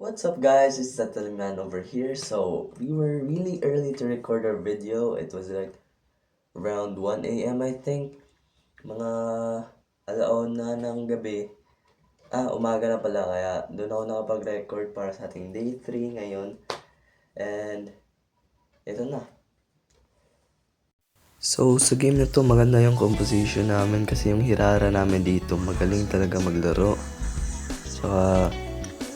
What's up guys, it's Man over here. So we were really early to record our video. It was like around 1 a.m. I think. Mga alauna ng gabi. Umaga na pala kaya doon ako nakapag-record para sa ating day 3 ngayon. And ito na. So sa game na to maganda yung composition namin kasi yung Hirara namin dito magaling talaga maglaro. Saka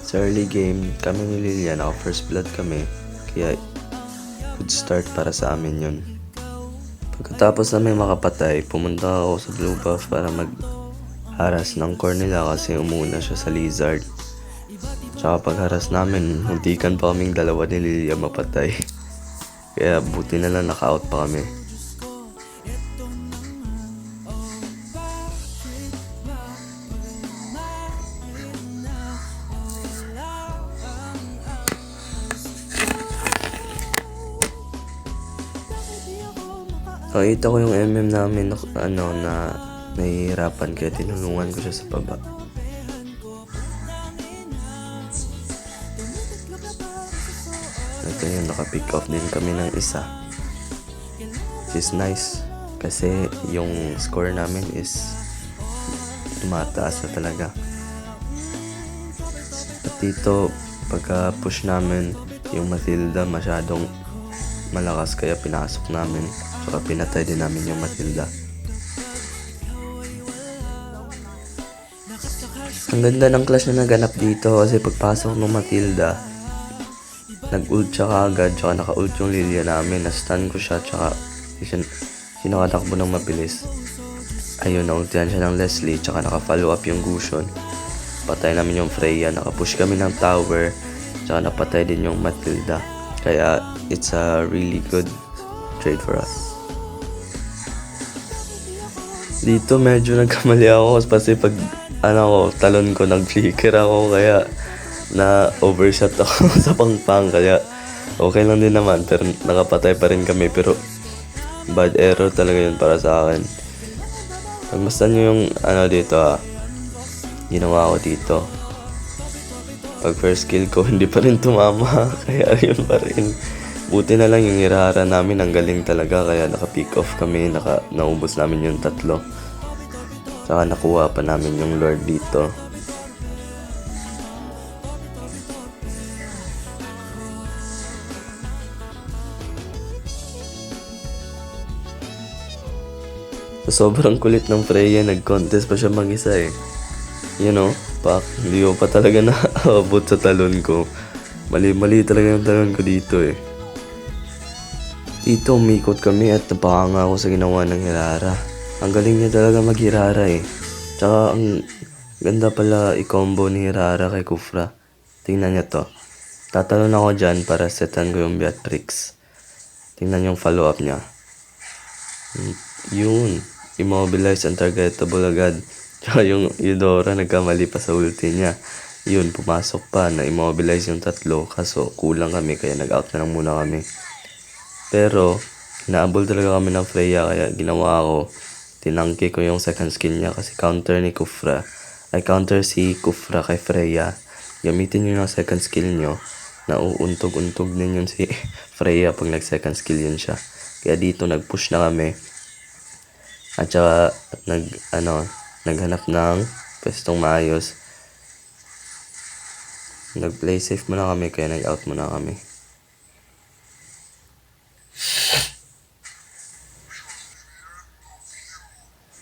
sa early game, kami ni Lilian, ako first blood kami. Kaya good start para sa amin yun. Pagkatapos namin makapatay, pumunta ako sa blue buff para mag-haras ng core nila kasi umuna siya sa lizard. Tsaka pag-haras namin, muntikan pa kaming dalawa ni Lilian mapatay. Kaya buti na lang naka-out pa kami. Nakita ko yung MM namin na nahihirapan kaya tinulungan ko siya sa baba. Ito yun, naka-pick off din kami ng isa. Which is nice kasi yung score namin is tumataas na talaga. At dito, pagka push namin, yung Matilda masyadong malakas kaya pinasok namin. Saka pinatay din namin yung Matilda. Ang ganda ng clash na naganap dito kasi pagpasok ng Matilda, nag-ult siya kaagad, tsaka naka-ult yung Lilia namin. Na-stun ko siya, tsaka sinakatakbo ng mabilis. Ayun, na-ultihan siya ng Leslie, tsaka naka-follow up yung Gusion. Patay namin yung Freya, naka-push kami ng tower, tsaka napatay din yung Matilda. Kaya it's a really good trade for us. Dito medyo nagkamali ako kasi pag talon ko nag-flicker ako kaya na overshot ako sa pangpang kaya okay lang din naman pero nakapatay pa rin kami pero bad error talaga yun para sa akin. Pagmasdan nyo yung dito ginawa ko dito. Pag first kill ko hindi pa rin tumama kaya yun pa rin. Buti na lang yung Hirara namin ang galing talaga kaya naka-pick off kami, naubos namin yung 3. Saka nakuha pa namin yung Lord dito. So, sobrang kulit ng Freya, nag-contest pa siya mag-isa eh. You know, hindi ko pa talaga naabot sa talon ko. Mali talaga yung talon ko dito eh. Dito umikot kami at napakanga ako sa ginawa ng Hirara. Ang galing niya talaga mag-Hirara eh. Tsaka ang ganda pala i-combo ni Hirara kay Kufra. Tingnan niyo to. Tatalon ako dyan para setan ko yung Beatrix. Tingnan yung follow up niya. Yun. Immobilize and targetable agad. Tsaka yung Eudora nagkamali pa sa ulti niya. Yun, pumasok pa na immobilize yung 3. Kaso kulang kami kaya nag-out na lang muna kami. Pero, naabol talaga kami ng Freya kaya ginawa ko, tinangke ko yung second skill niya kasi counter si Kufra kay Freya. Gamitin nyo yung second skill nyo, nauuntog-untog din yun si Freya pag nag-second skill yun siya. Kaya dito nag-push na kami. At saka, naghanap ng pwestong maayos. Nag-play safe muna kami kaya nag-out muna kami.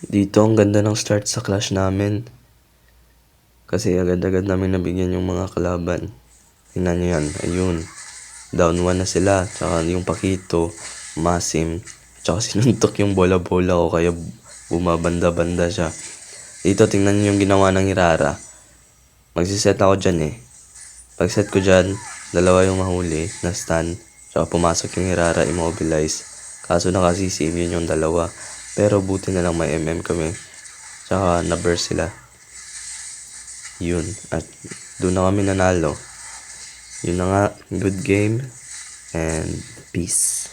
Dito ang ganda ng start sa clash namin. Kasi agad-agad namin nabigyan yung mga kalaban. Tingnan nyo yan. Ayun. Down 1 na sila. Tsaka yung Pakito, Masim. Tsaka sinuntok yung bola-bola ko kaya bumabanda-banda siya. Dito tingnan nyo yung ginawa ng Hirara. Magsiset ako dyan eh. Pag set ko dyan, 2 yung mahuli na stun. Tsaka pumasok yung Hirara, immobilize. Kaso nakasisave yun yung 2. Pero buti na lang may MM kami. Tsaka na-burst sila. Yun. At doon na kami nanalo. Yun na nga. Good game. And peace.